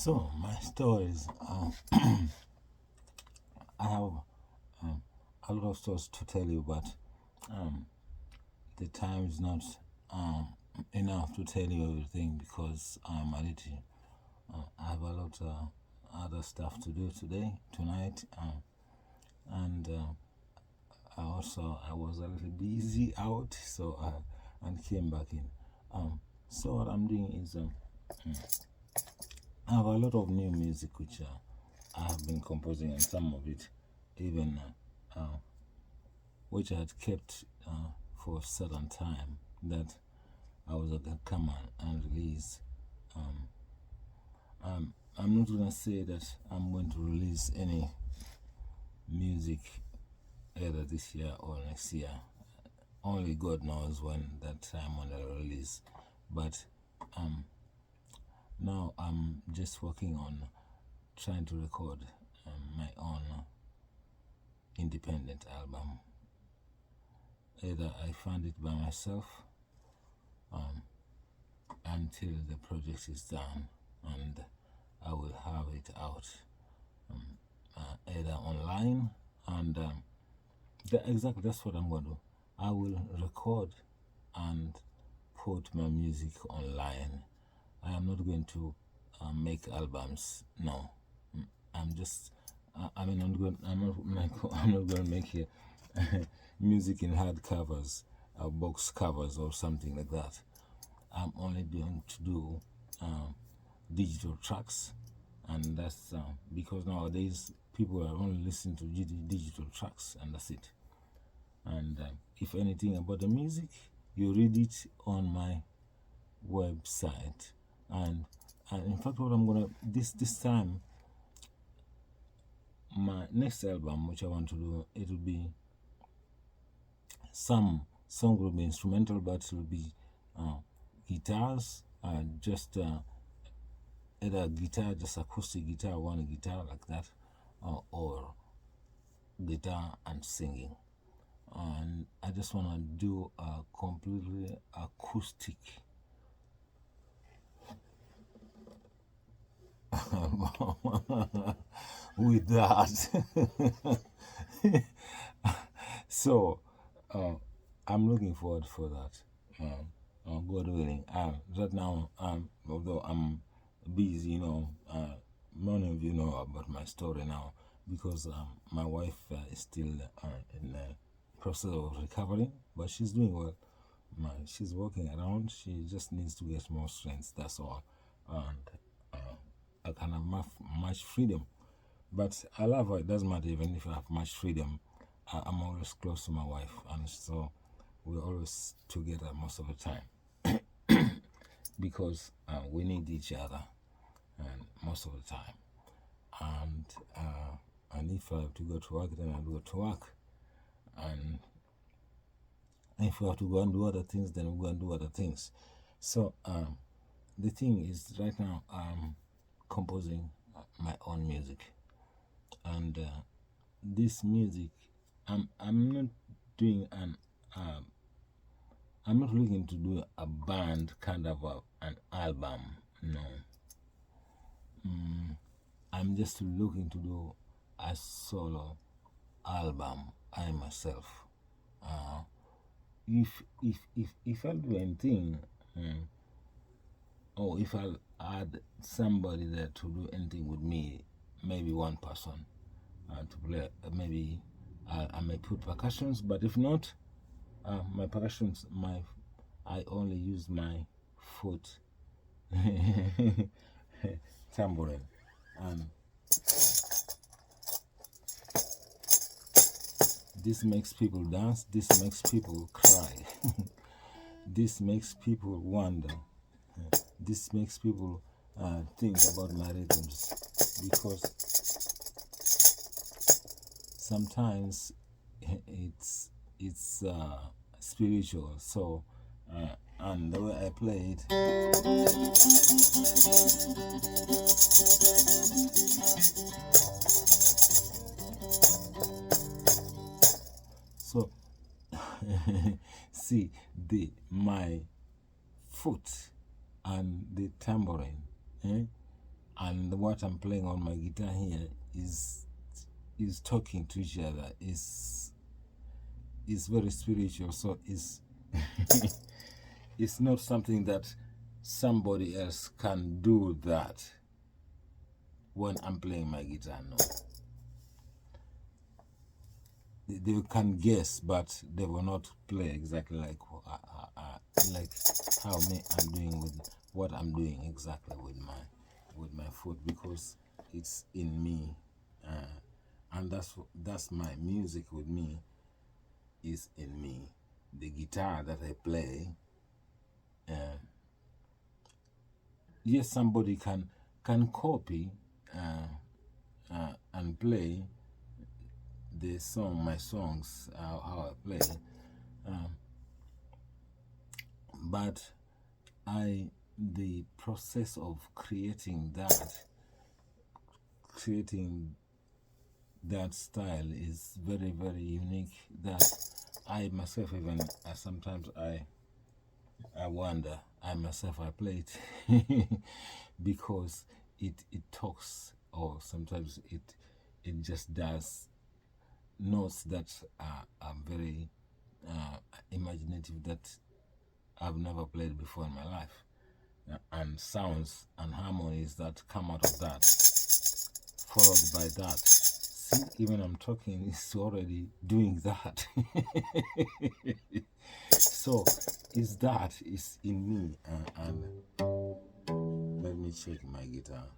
So, my stories. I have a lot of stories to tell you, but um, the time is not um, enough to tell you everything because I have a lot of other stuff to do tonight, and I was a little busy out, so and came back in. So what I'm doing is I have a lot of new music which I have been composing, and some of it even which I had kept for a certain time, that I was going to come and release. I'm not going to say that I'm going to release any music either this year or next year. Only God knows when that time when I'll release. But now I'm just working on trying to record my own independent album. Either I fund it by myself until the project is done, and I will have it out either online, and exactly that's what I'm going to do. I will record and put my music online. I am not going to make albums. No, I'm just. I'm not going to make music in hard covers, box covers, or something like that. I'm only going to do digital tracks, and that's because nowadays people are only listening to digital tracks, and that's it. And if anything about the music, you read it on my website. And in fact, what I'm gonna this time, my next album, which I want to do, it will be some will be instrumental, but it will be guitars, just either guitar, just acoustic guitar, one guitar like that, or guitar and singing. And I just want to do a completely acoustic with that. So I'm looking forward for that. God willing. Right now, although I'm busy, many of you know about my story now, because my wife is still in the process of recovering, but she's doing well. She's walking around. She just needs to get more strength. That's all. And I can have much freedom, but I love her. It doesn't matter even if I have much freedom. I'm always close to my wife, and so we're always together most of the time because we need each other, and most of the time. And if I have to go to work, then I'll go to work. And if we have to go and do other things, then we'll go and do other things. So the thing is, right now I'm composing my own music, and this music, I'm not doing I'm not looking to do a band kind of an album. No. I'm just looking to do a solo album. I myself. If I'll do anything, or if I'll add somebody there to do anything with me, maybe one person to play, maybe I may put percussions, but if not, my percussions, I only use my foot tambourine. This makes people dance, this makes people cry, this makes people wonder, this makes people think about my rhythms, because sometimes it's spiritual. So and the way I play it, so see my foot and the tambourine, and what I'm playing on my guitar here is talking to each other, is very spiritual. So it's not something that somebody else can do that when I'm playing my guitar. No, they can guess, but they will not play exactly like how I'm doing with what I'm doing exactly with my foot, because it's in me, and that's my music with me. is in me. The guitar that I play, yes, somebody can copy and play my songs, how I play, but the process of creating that style is very, very unique, that I myself, even sometimes I wonder, I play it because it talks, or sometimes it just does notes that are very imaginative, that I've never played before in my life, and sounds and harmonies that come out of that, followed by that. See, even I'm talking, it's already doing that. So it's in me, and let me check my guitar.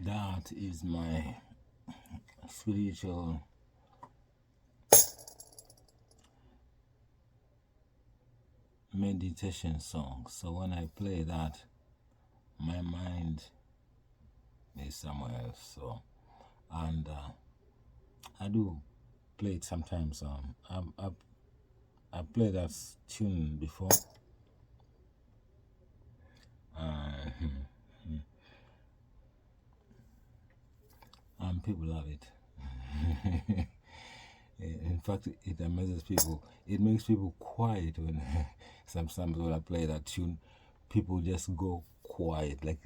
That is my spiritual meditation song. So when I play that, my mind is somewhere else. So, and I do play it sometimes. I played that tune before. And people love it. In fact, it amazes people. It makes people quiet when sometimes when I play that tune, people just go quiet, like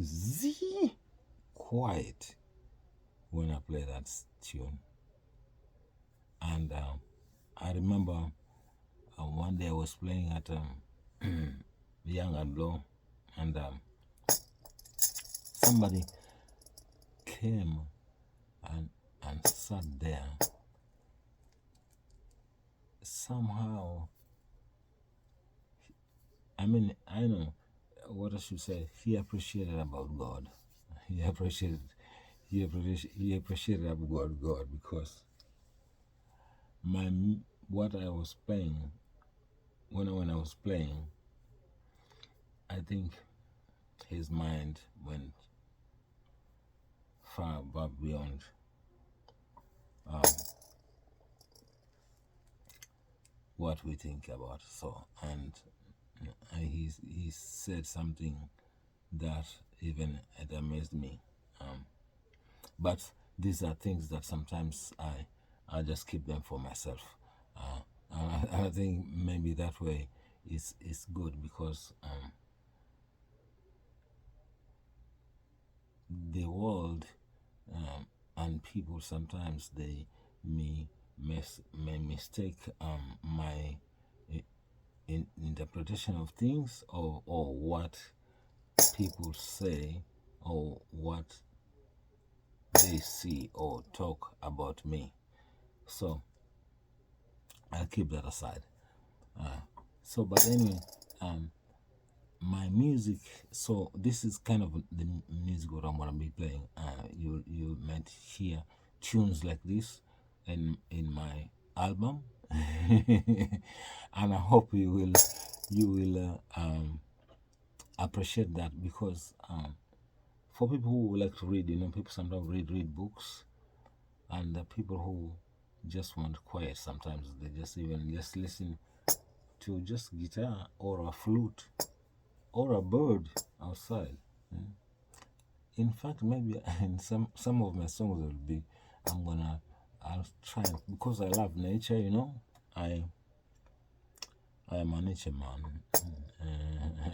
quiet when I play that tune. And I remember one day I was playing at Young and Low, and somebody came and sat there, somehow, I mean, I know what I should say. He appreciated about God. He appreciated, he appreciated about God because my what I was playing when I was playing, I think his mind went far above beyond um, what we think about. So, and he said something that even it amazed me. But these are things that sometimes I just keep them for myself. And I think maybe that way is good because the world and people sometimes they may mistake my interpretation of things or what people say or what they see or talk about me. So I'll keep that aside. But anyway, my music. So this is kind of the music what I'm gonna be playing. You might hear tunes like this in my album, and I hope you will appreciate that because for people who like to read, people sometimes read books, and the people who just want quiet sometimes they just listen to just guitar or a flute or a bird outside. In fact, maybe in some of my songs will be I'll try because I love nature. I I am a nature man,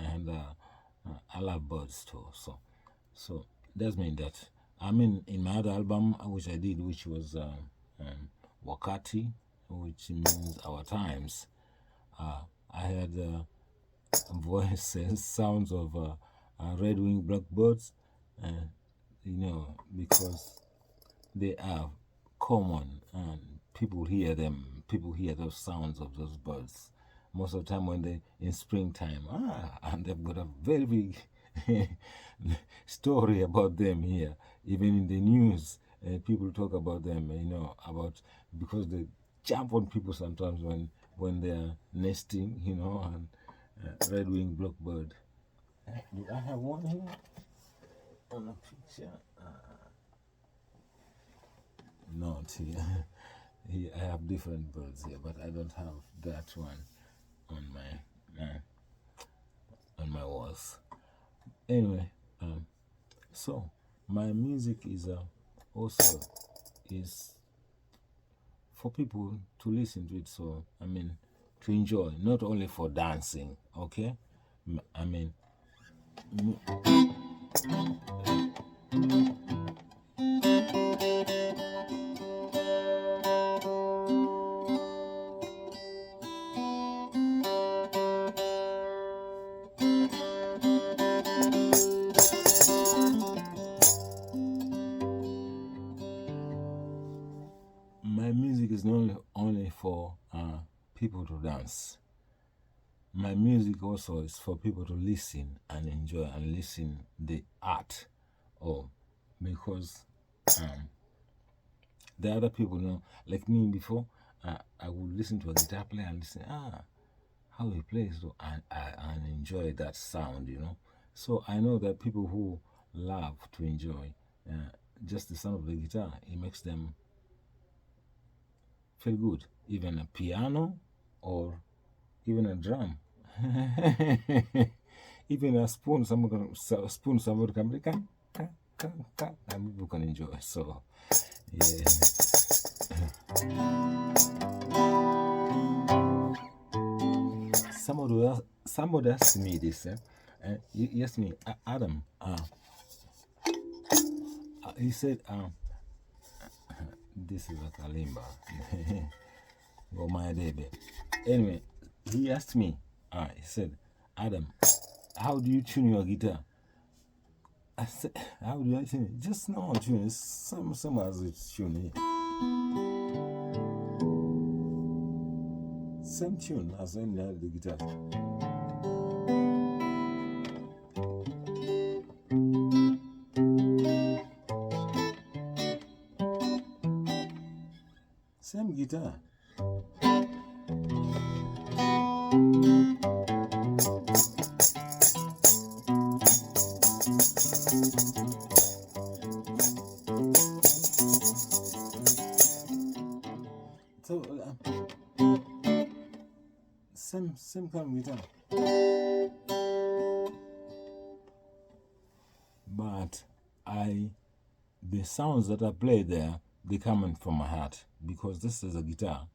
and I love birds too. So that means that in my other album which I did, which was Wakati, which means our times. I had voices, sounds of red-winged blackbirds, because they are common and people hear them. People hear those sounds of those birds most of the time when they in springtime. And they've got a very big story about them here. Even in the news, people talk about them. About because they jump on people sometimes when they are nesting. And red-winged blackbird. Do I have one here on a picture? Not here. I have different birds here, but I don't have that one on my walls. Anyway, so my music is also is for people to listen to it. So to enjoy, not only for dancing. Okay, I mean. My music is not only for people to dance. My music also is for people to listen and enjoy and listen the art. Because the other people like me before, I would listen to a guitar player and listen, how he plays, so and enjoy that sound, So I know that people who love to enjoy just the sound of the guitar, it makes them feel good. Even a piano or even a drum. Even a spoon, somebody can play, and people can enjoy. So, yeah. Somebody asked me this. He asked me, Adam. He said, this is a kalimba. Go my baby. Anyway, he asked me. He said, Adam, how do you tune your guitar? I say, how do I tune it? Just normal tune. It's same as it's tune here. Same tune as when you have the guitar. Same guitar. So same kind of guitar. But the sounds that I play there, they come from my heart because this is a guitar.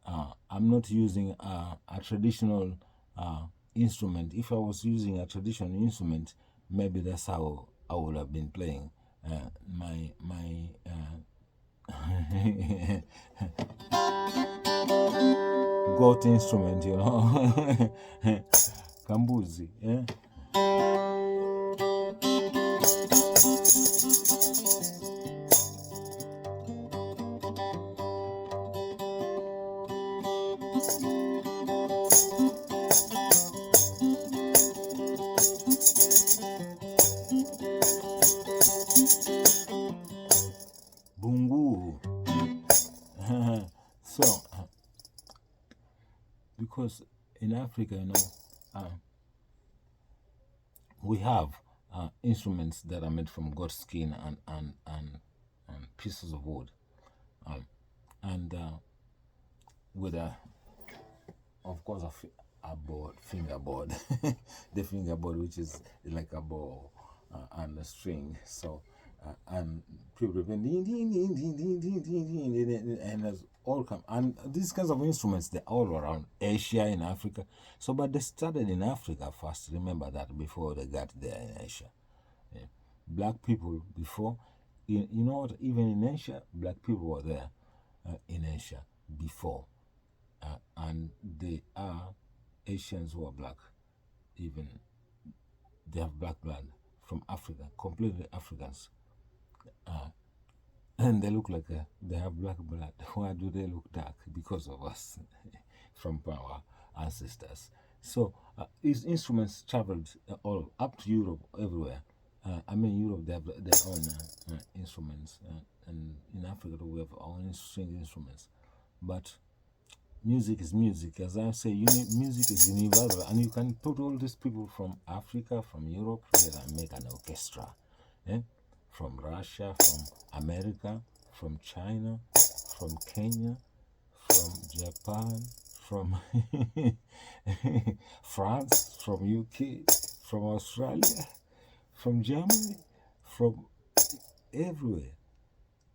I'm not using a traditional instrument. If I was using a traditional instrument, maybe that's how I would have been playing my goat instrument, you know, kambuzi. Yeah. Bungu. So, because in Africa, you know, we have instruments that are made from goat skin and pieces of wood, and with of course, a board, fingerboard, the fingerboard, which is like a bow and a string. So, and people ding ding ding ding ding ding ding ding, and it's all come. And these kinds of instruments, they're all around Asia, in Africa. So, but they started in Africa first. Remember that before they got there in Asia. Yeah. Black people before, you know what? Even in Asia, black people were there in Asia before. And they are Asians who are black. Even they have black blood from Africa, completely Africans. And they look like they have black blood. Why do they look dark? Because of us, from our ancestors. So these instruments traveled all up to Europe, everywhere. I mean, Europe, they have their own instruments. And in Africa, we have our own string instruments. But music is music. As I say, music is universal, and you can put all these people from Africa, from Europe together and make an orchestra. From Russia, from America, from China, from Kenya, from Japan, from France, from UK, from Australia, from Germany, from everywhere,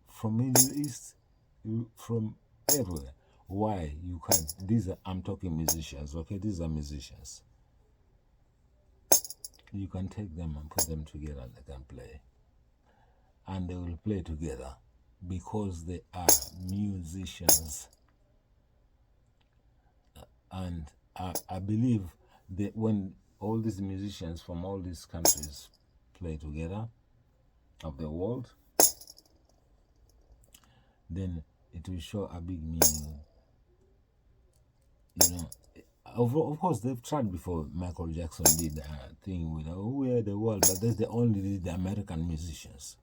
from Middle East, from everywhere. Why you can't? I'm talking musicians, okay? These are musicians. You can take them and put them together and they can play. And they will play together because they are musicians. And I believe that when all these musicians from all these countries play together of the world, then it will show a big meaning. You know, of course, they've tried before. Michael Jackson did a thing with "We Are the World," but they only did the American musicians.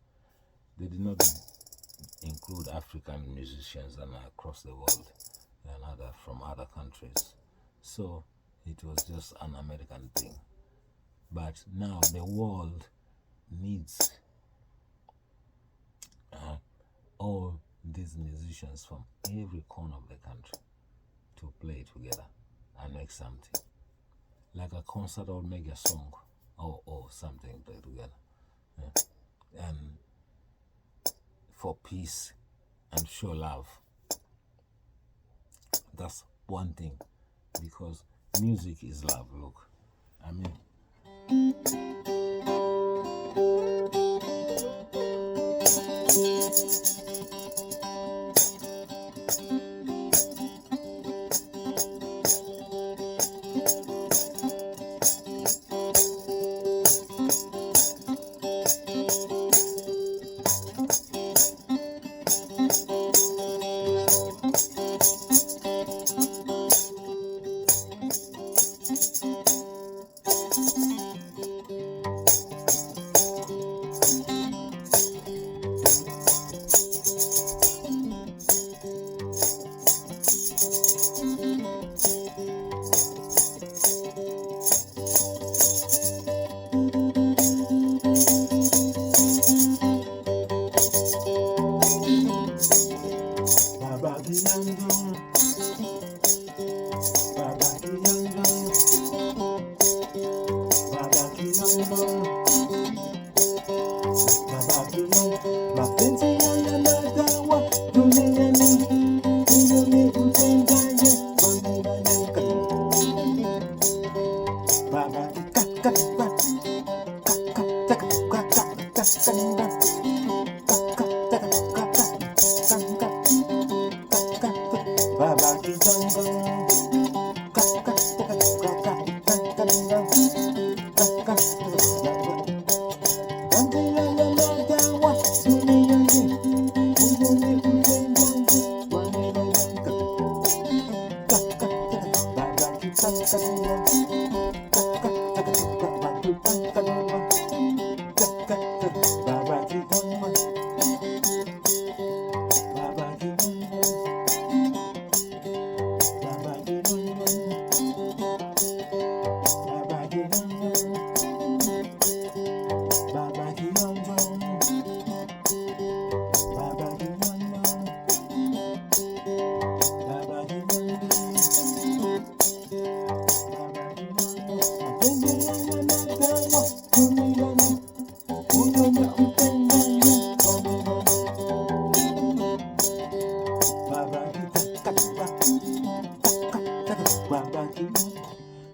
They did not include African musicians and across the world and from other countries. So it was just an American thing. But now the world needs all these musicians from every corner of the country to play together and make something. Like a concert or make a song or something, play together. Yeah. And for peace and show love. That's one thing, because music is love. Look, I mean, mapenzi yana madawa duniani, unyonyi utendaye waniranyika. Baba kaka Baba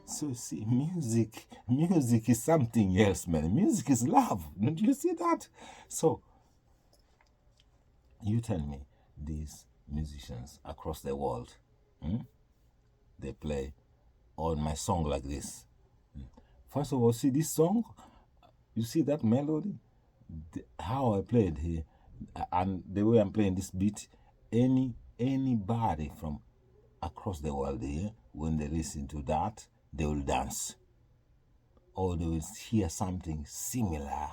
So see, music is something else, man. Music is love. Don't you see that? So you tell me, these musicians across the world, they play all my song like this. First of all, see this song? You see that melody? How I played here, and the way I'm playing this beat, anybody from across the world here, when they listen to that, they will dance. Or they will hear something similar,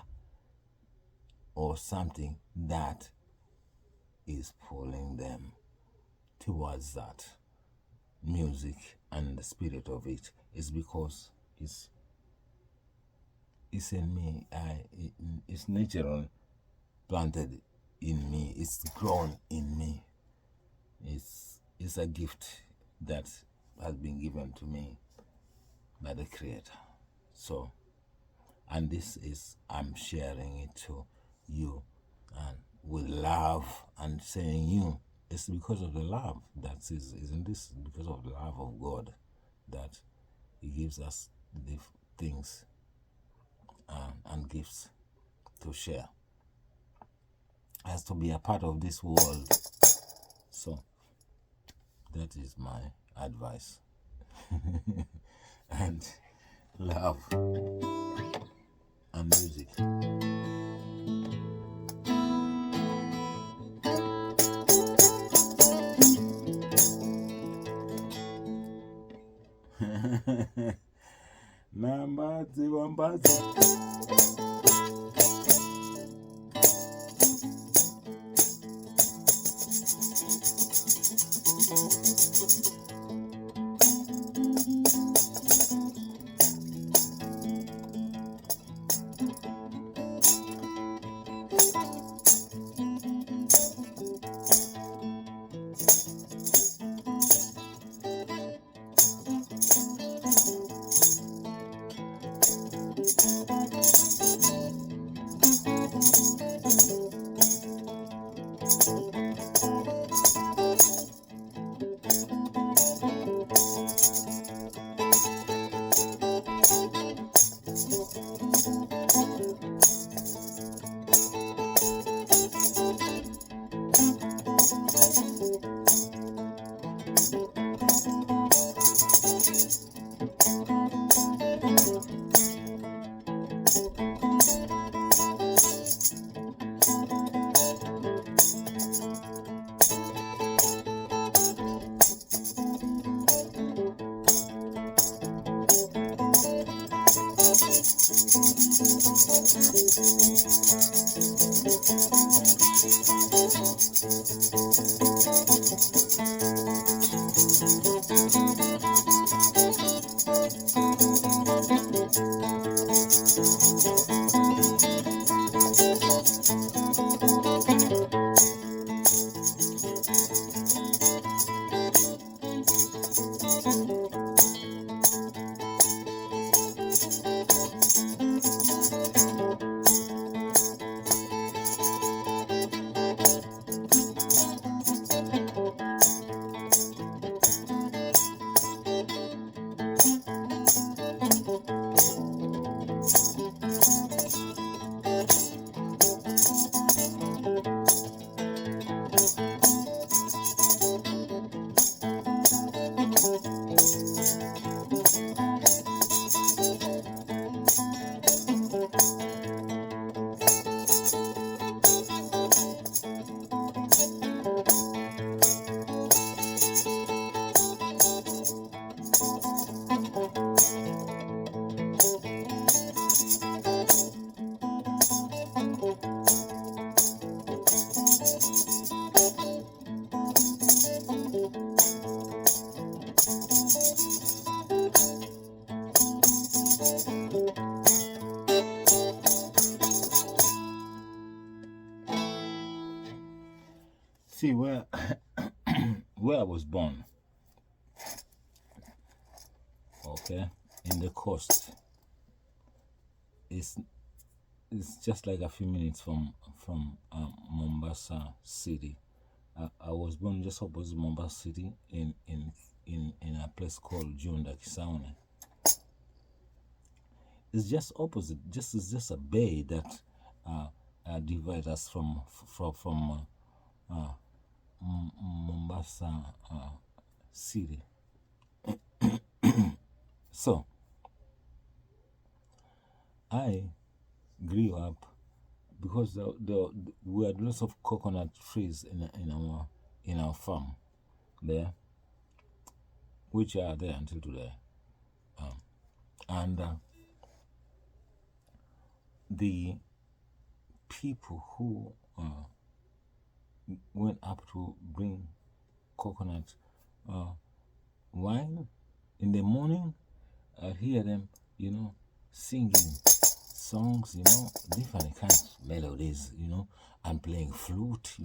or something that is pulling them towards that music, and the spirit of it is because it's in me. It's natural, planted in me. It's grown in me. It's a gift that has been given to me by the Creator. So, and this is, I'm sharing it to you, and with love, and saying you, it's because of the love that isn't this because of the love of God that He gives us the things and gifts to share, as to be a part of this world. So that is my advice. And love and music. Nambazi wambazi. See where where I was born, okay, in the coast. It's it's just like a few minutes from Mombasa City. I was born just opposite Mombasa City in a place called Junda Kisauni. It's just opposite. It's just a bay that uh, divides us from Mombasa City. So I grew up because we had lots of coconut trees in our farm there, which are there until today. And the people who went up to bring coconut wine in the morning, I hear them, singing songs, different kinds of melodies, and playing flute,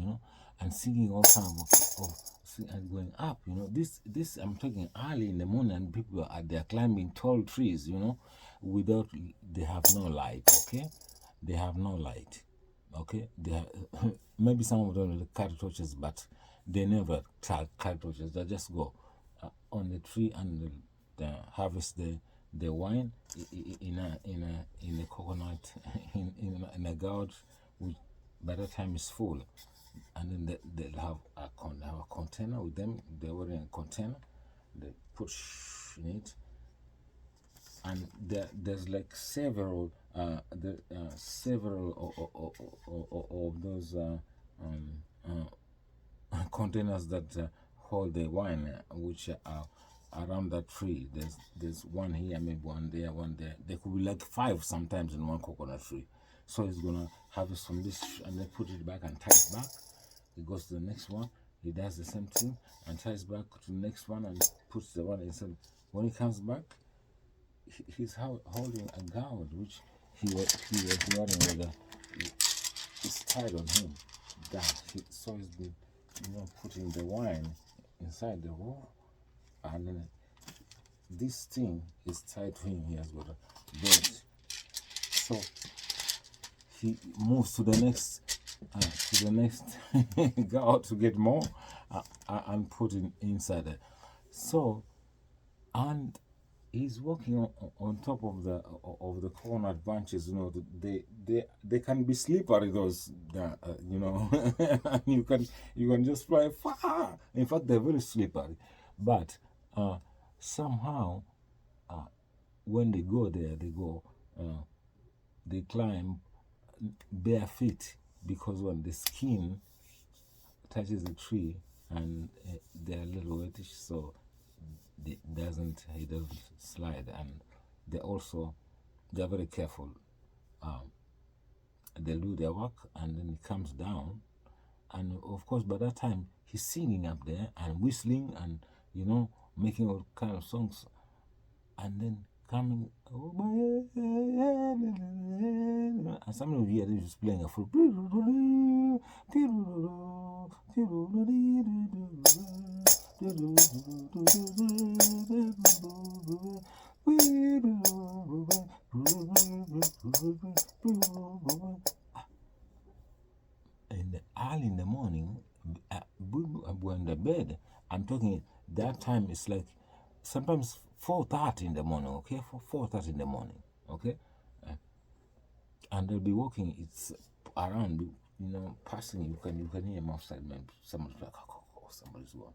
and singing all kinds and going up, This I'm talking early in the morning, and people are they're climbing tall trees, without they have no light, okay? They have no light, okay? They have, maybe some of them will carry torches, but they never carry torches. They just go on the tree and they harvest the wine in a coconut in a gourd, which by that time is full, and then they'll have a container with them. They're wearing a container. They put in it, and there's like several of those containers that hold the wine, which are around that tree. There's one here, maybe one there, one there. There could be like 5 sometimes in one coconut tree. So he's gonna harvest from this and then put it back and tie it back. He goes to the next one. He does the same thing and ties back to the next one and puts the one inside. When he comes back, he's holding a gourd which he was wearing with it's tied on him. So he's been putting the wine inside the hole, and then this thing is tied to him. He has got a belt. So he moves to the next gourd to get more and put it inside it. So, and he's walking on top of the coconut branches. They can be slippery. Those, you can just fly far. In fact, they're very slippery. But somehow, when they go there, they climb bare feet, because when the skin touches the tree and they're a little wettish, so he doesn't slide. And they're very careful. They'll do their work, and then he comes down, and of course by that time he's singing up there and whistling and making all kind of songs, and then coming and somebody will hear he's playing a flute. Early in the morning, when the bed, I'm talking that time, it's like sometimes 4:30 in the morning, okay? 4:30 in the morning, okay? And they'll be walking, it's around, passing, you can hear them outside, man. Somebody's like, oh, somebody's gone.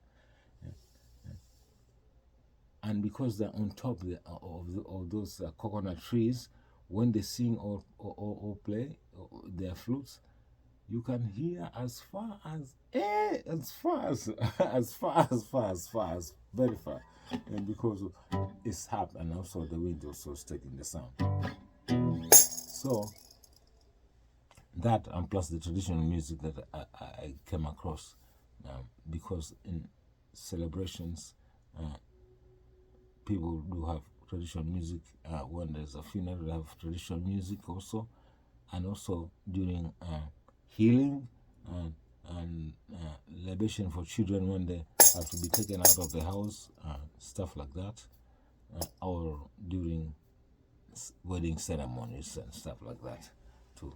And because they're on top of those coconut trees, when they sing or play their flutes, you can hear as far as very far, and because it's hot, and also the wind also is taking the sound. So that, and plus the traditional music that I came across, because in celebrations, people do have traditional music. When there's a funeral, they have traditional music also, and also during healing and libation for children when they have to be taken out of the house, stuff like that, or during wedding ceremonies and stuff like that too.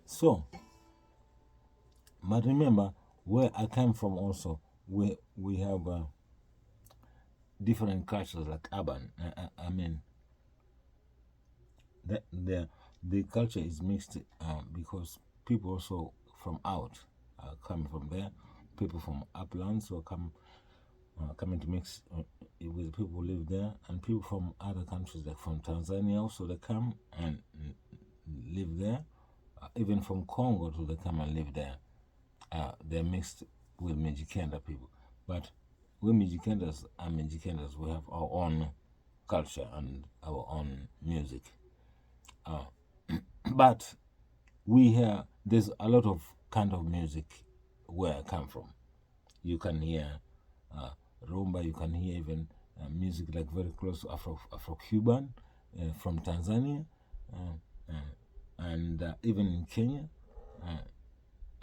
So, but remember, where I came from also, we have different cultures like urban. I mean, the culture is mixed because people also from out come from there. People from uplands will coming to mix with people who live there, and people from other countries like from Tanzania also they come and live there. Even from Congo too, they come and live there. They're mixed with Mijikenda people, but we Mijikendas and Mijikendas, we have our own culture and our own music. But we hear there's a lot of kind of music where I come from. You can hear rumba, you can hear even music like very close to Afro-Cuban from Tanzania, and even in Kenya,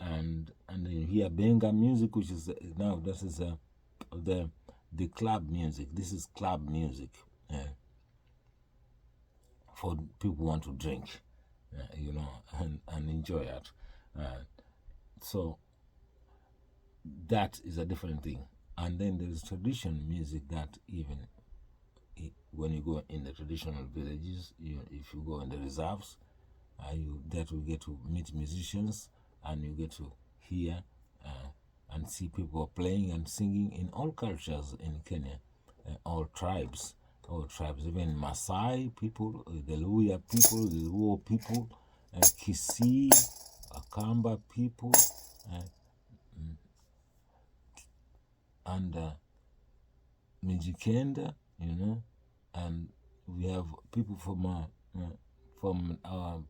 and you hear benga music, which is now this is the club music. This is club music for people who want to drink, and enjoy it. So that is a different thing. And then there is traditional music that even when you go in the traditional villages, if you go in the reserves, that will get to meet musicians and you get to hear and see people playing and singing in all cultures in Kenya, all tribes, even Maasai people, the Luya people, the Luo people, Kisii, Akamba people, and Mijikenda, and we have people from our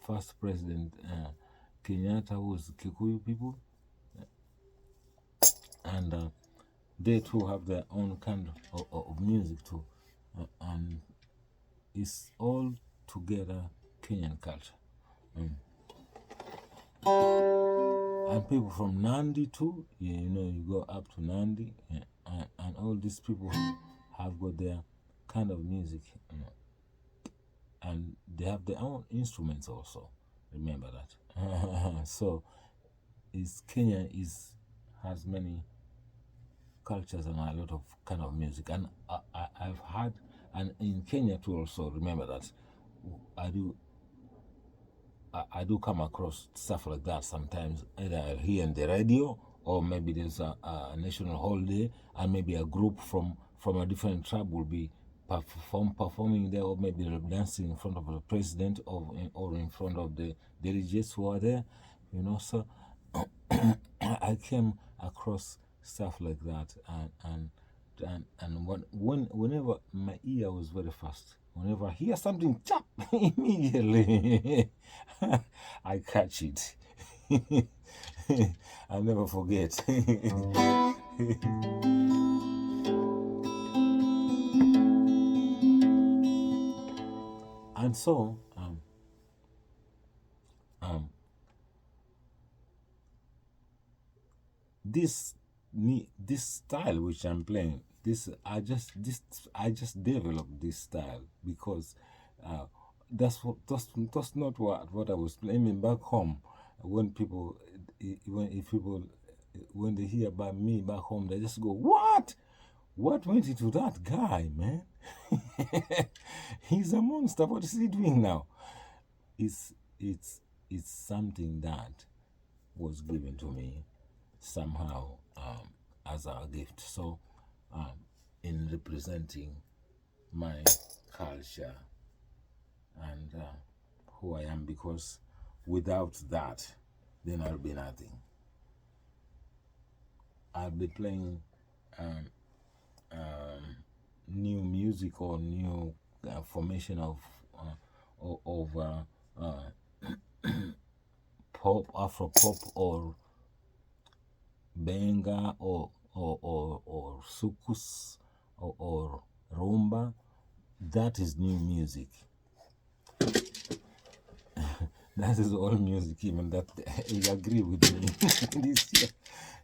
first president Kenyatta, who was Kikuyu people, and they too have their own kind of music too, and it's all together Kenyan culture. And people from Nandi too, you go up to Nandi, and all these people have got their kind of music, and they have their own instruments also. Remember that. So, Kenya has many cultures and a lot of kind of music, and I've heard, and in Kenya too also. Remember that I do come across stuff like that sometimes, either I hear in the radio or maybe there's a national holiday and maybe a group from a different tribe will be performing there, or maybe dancing in front of the president or in front of the delegates who are there, so I came across stuff like that, and whenever my ear was very fast, whenever I hear something, chop, immediately I catch it. I'll never forget. And so, this style which I'm playing, I just developed this style because that's not what I was playing. I mean, back home, when they hear about me back home, they just go, "What went into that guy, man? He's a monster. What is he doing now?" It's something that was given to me somehow as a gift. So, in representing my culture and who I am, because without that, then I'll be nothing. I'll be playing new music or new formation of pop, Afro pop, or benga or sukus or rumba, that is new music. That is all music, even that you agree with me this year.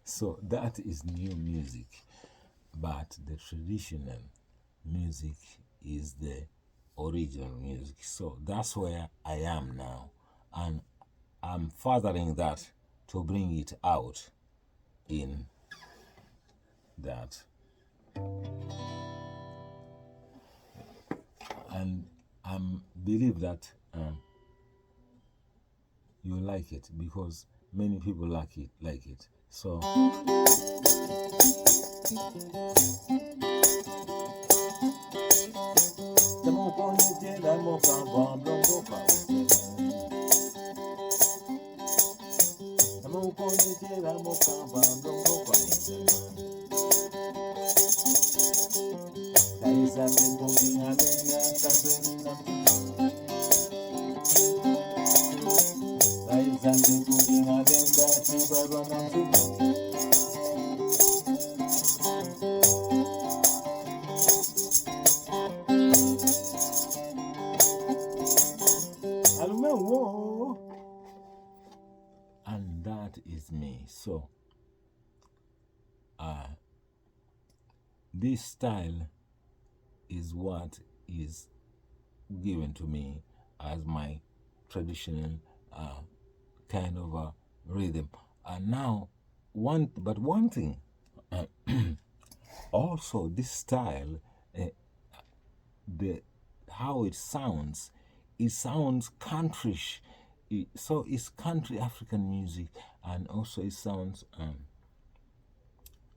So that is new music. But the traditional music is the original music. So that's where I am now. And I'm furthering that to bring it out in that. And I believe that you like it because many people like it. So and that is me. So this style is what is given to me as my traditional kind of a rhythm. And now, one thing, also this style, the how it sounds countryish. So it's country African music, and also it sounds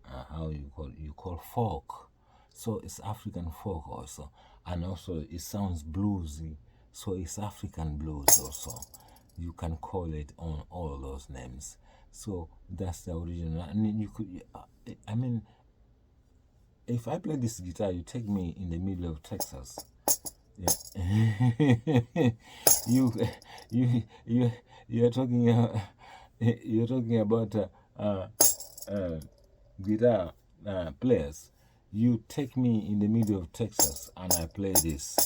how you call folk. So it's African folk also, and also it sounds bluesy. So it's African blues also. You can call it on all those names. So that's the original. And you could, I mean, if I play this guitar, you take me in the middle of Texas. Yeah. You're talking about guitar players. You take me in the middle of Texas and I play this,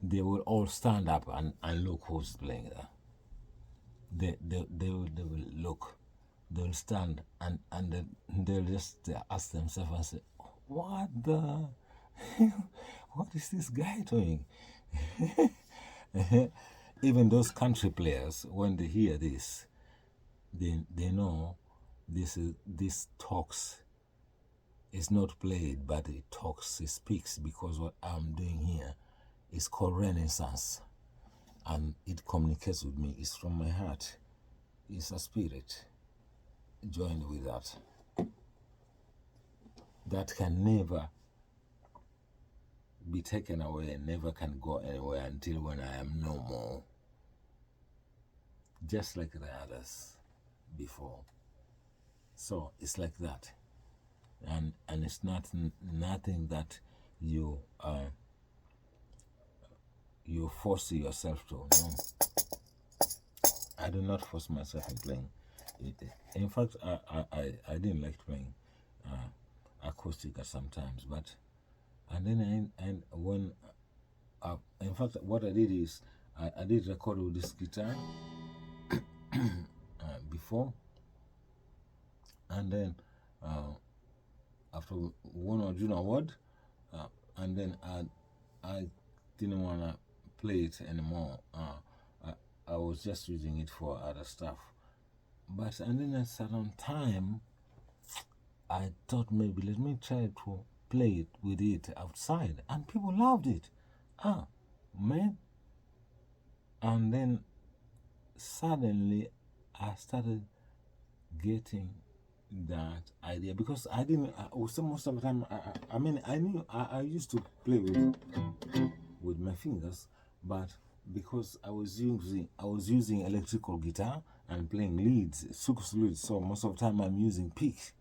they will all stand up and look who's playing that. They will look, they'll stand and they'll just ask themselves and say, what the what is this guy doing? Even those country players, when they hear this, they know this talks is not played, but it talks, it speaks, because what I'm doing here is called Renaissance, and it communicates with me. It's from my heart. It's a spirit joined with that can never be taken away and never can go anywhere until when I am no more, just like the others before. So it's like that, and it's nothing that you force yourself to. No, I do not force myself in playing. In fact, I didn't like playing acoustic at sometimes, but and then when in fact what I did is I did record with this guitar before, and then after one or June award, and then I didn't want to play it anymore. I was just using it for other stuff. But and then at a certain time, I thought maybe let me try to play it with it outside, and people loved it. Man. And then suddenly I started getting that idea, because I didn't. Most of the time, I mean, I knew I used to play with my fingers, but because I was using electrical guitar and playing leads, sukus leads. So most of the time I'm using pick.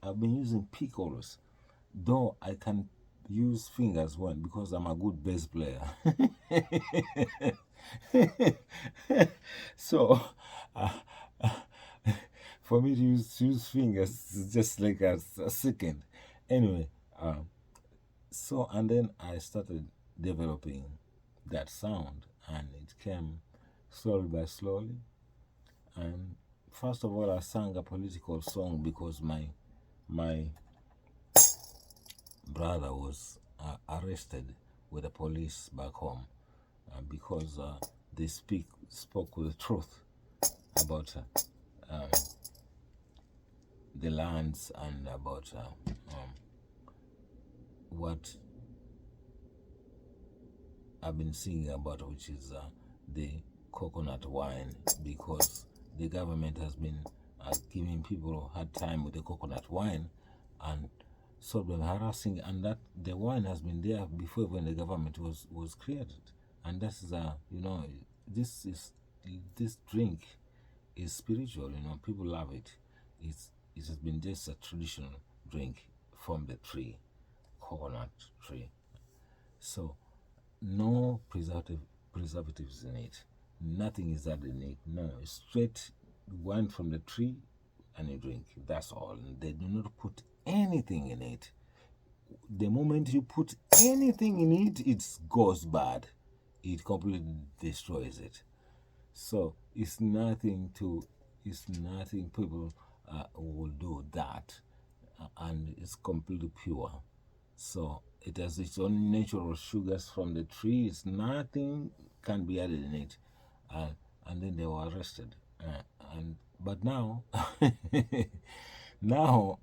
I've been using pick always, though I can use fingers because I'm a good bass player. So for me to use fingers is just like a second. Anyway, so and then I started developing that sound, and it came slowly by slowly. And first of all, I sang a political song because my brother was arrested with the police back home because they spoke with the truth about the lands and about what I've been singing about, which is the coconut wine, because the government has been giving people a hard time with the coconut wine, and so been harassing, and that the wine has been there before when the government was created, and that's this drink is spiritual. People love it. It has been just a traditional drink from the tree, coconut tree. So no preservatives in it. Nothing is added in it. No, it's straight wine from the tree and you drink. That's all. They do not put anything in it. The moment you put anything in it, it goes bad. It completely destroys it. So it's nothing people will do that, and it's completely pure. So it has its own natural sugars from the tree. It's nothing can be added in it, and then they were arrested. But now,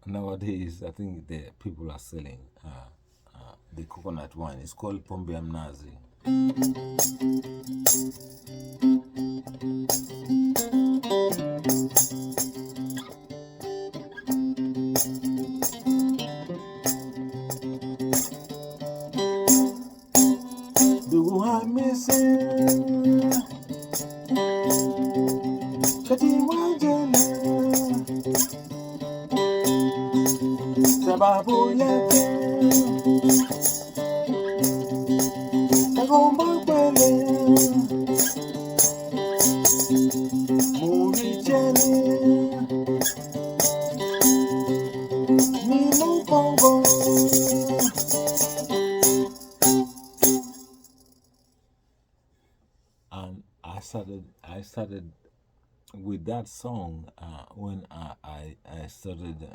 nowadays, I think the people are selling the coconut wine. It's called Pombe ya Mnazi. Sababu yake tagomba kwele murichele ni mukongo. And I started with that song when I started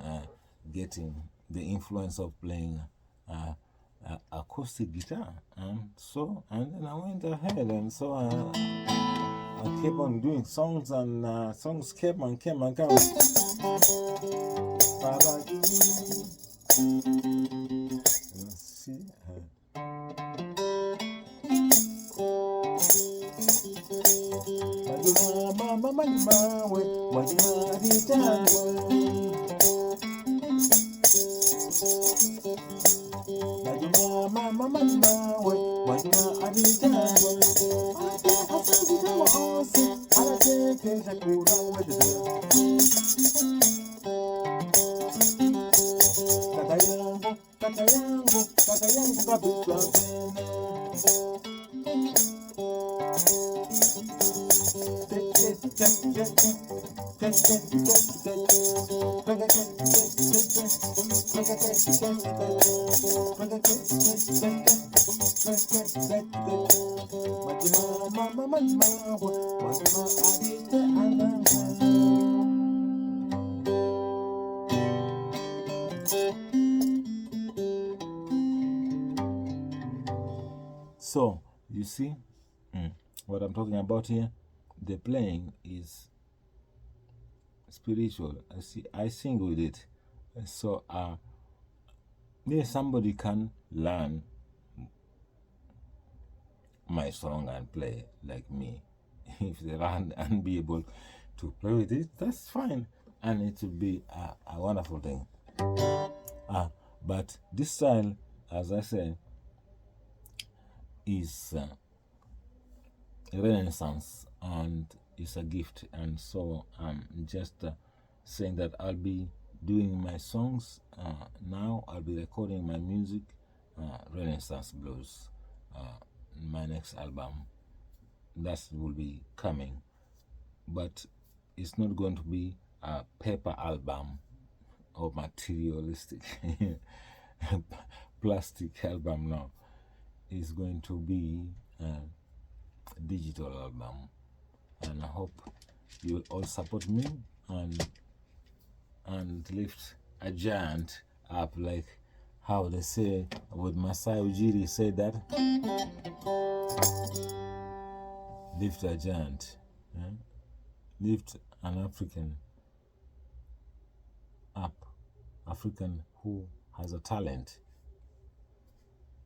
getting the influence of playing acoustic guitar, and then I went ahead, and so I kept on doing songs, and songs came and came and came. See. So, you see what I'm talking about here? The playing is spiritual. I sing with it. So, somebody can learn my song and play like me. If they learn and be able to play with it, that's fine. And it will be a wonderful thing. But this style, as I say, is Renaissance, and it's a gift. And so I'm just saying that I'll be doing my songs now. I'll be recording my music, Renaissance Blues, my next album. That will be coming, but it's not going to be paper album or materialistic plastic album now. It's going to be a digital album, and I hope you will all support me and lift a giant up, like how they say with Masai Ujiri said that, lift a giant, lift an African up, African who has a talent,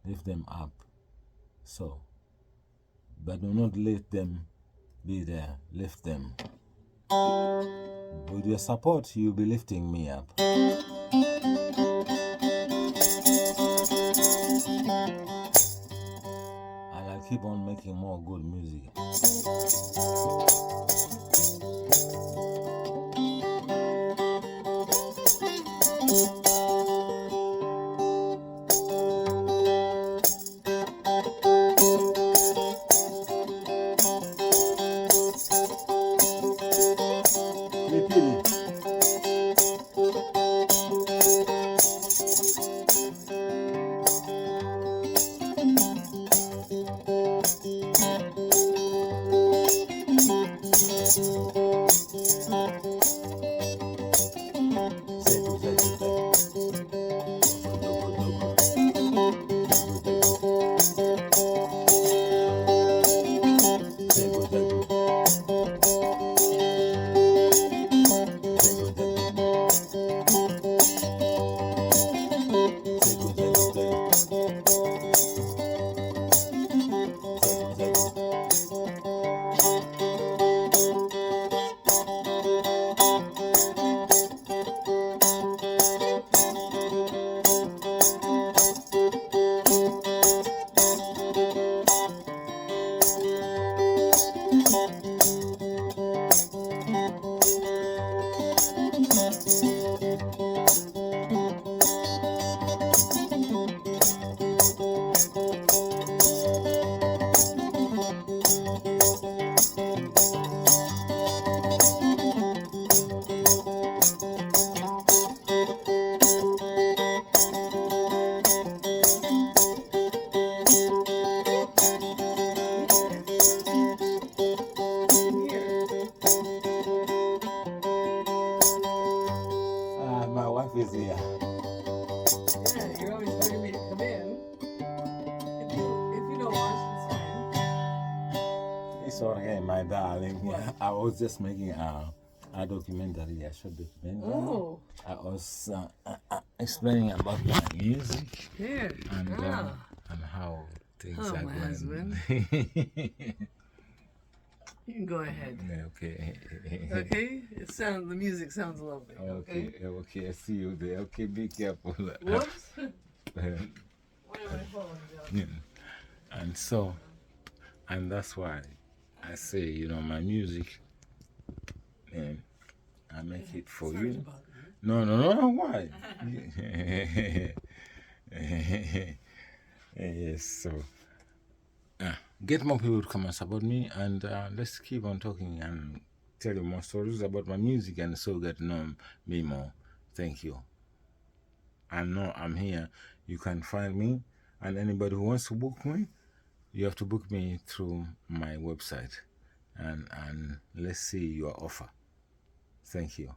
lift them up. So, but do not let them be there, lift them. With your support, you'll be lifting me up. And I'll keep on making more good music. My wife is here. Yeah, you're always begging me to come in. If you don't want, it's fine. It's okay, my darling. What? I was just making a documentary, a short documentary. Oh. I was explaining about my music Here. and how things are my going. husband. You can go ahead. Okay. Okay? The music sounds lovely. Okay? Okay, I see you there. Okay, be careful. Whoops. Where am I falling down? And that's why I say, my music, I make it for Sorry you. to bother you. No, why? Yes, so get more people to come and support me, and let's keep on talking and tell you more stories about my music, and so get to know me more. Thank you. I know I'm here. You can find me, and anybody who wants to book me, you have to book me through my website, and let's see your offer. Thank you.